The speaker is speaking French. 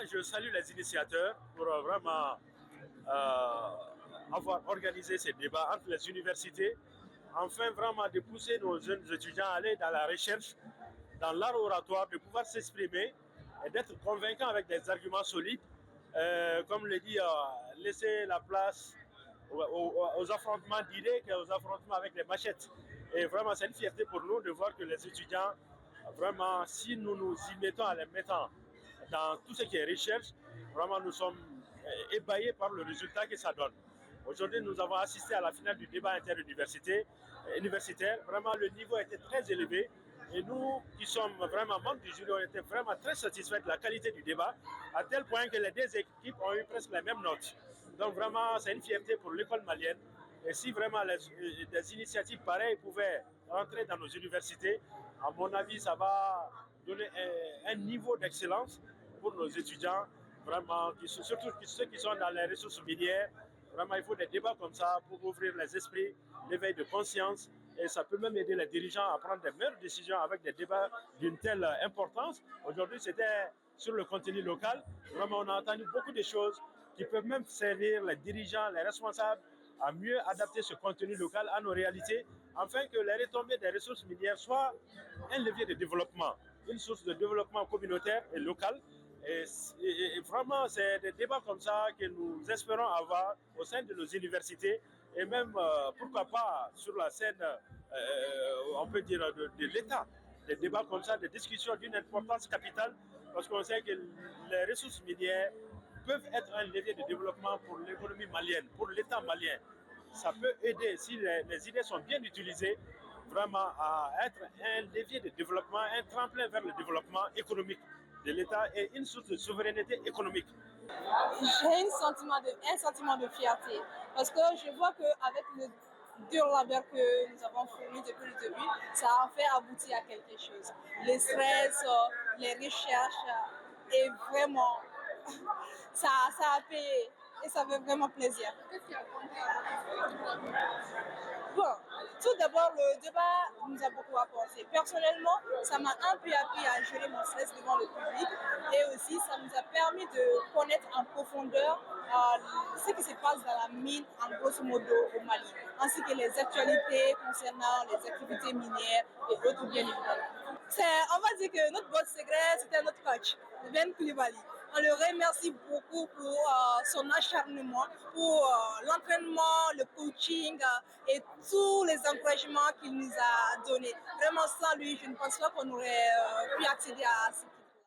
je salue les initiateurs pour vraiment avoir organisé ces débats entre les universités, afin vraiment de pousser nos jeunes étudiants à aller dans la recherche, dans l'art oratoire, de pouvoir s'exprimer et d'être convaincants avec des arguments solides. Comme le dit, laisser la place aux affrontements d'idées qu'aux affrontements avec les machettes. Et vraiment, c'est une fierté pour nous de voir que les étudiants, vraiment, si nous nous y mettons en les mettant dans tout ce qui est recherche, vraiment, nous sommes ébahis par le résultat que ça donne. Aujourd'hui, nous avons assisté à la finale du débat interuniversitaire. Vraiment, le niveau était très élevé. Et nous, qui sommes vraiment membres du jury, on était vraiment très satisfaits de la qualité du débat, à tel point que les deux équipes ont eu presque les mêmes notes. Donc vraiment, c'est une fierté pour l'école malienne. Et si vraiment des initiatives pareilles pouvaient rentrer dans nos universités, à mon avis, ça va donner un niveau d'excellence pour nos étudiants, vraiment, surtout ceux qui sont dans les ressources minières. Vraiment, il faut des débats comme ça pour ouvrir les esprits, l'éveil de conscience. Et ça peut même aider les dirigeants à prendre des meilleures décisions avec des débats d'une telle importance. Aujourd'hui, c'était sur le contenu local. Vraiment, on a entendu beaucoup de choses qui peuvent même servir les dirigeants, les responsables à mieux adapter ce contenu local à nos réalités, afin que les retombées des ressources minières soient un levier de développement, une source de développement communautaire et local. Et vraiment, c'est des débats comme ça que nous espérons avoir au sein de nos universités et même, pourquoi pas, sur la scène, on peut dire, de l'État. Des débats comme ça, des discussions d'une importance capitale, parce qu'on sait que les ressources minières peuvent être un levier de développement pour l'économie malienne, pour l'État malien. Ça peut aider, si les idées sont bien utilisées, vraiment à être un levier de développement, un tremplin vers le développement économique de l'État et une source de souveraineté économique. J'ai un sentiment de fierté parce que je vois qu'avec le dur labeur que nous avons fourni depuis le début, ça a fait aboutir à quelque chose. Les stress, les recherches, et vraiment, ça a payé et ça fait vraiment plaisir. Qu'est-ce qui a compté à votre Bon, tout d'abord, le débat nous a beaucoup apporté. Personnellement, ça m'a un peu appris à gérer mon stress devant le public et aussi ça nous a permis de connaître en profondeur ce qui se passe dans la mine, en grosso modo au Mali, ainsi que les actualités concernant les activités minières et autres bien évidemment. On va dire que notre boss secret, c'était notre coach, Ben Koulibaly. On le remercie beaucoup pour son acharnement, pour l'entraînement, le coaching et tous les encouragements qu'il nous a donnés. Vraiment, sans lui, je ne pense pas qu'on aurait pu accéder à ce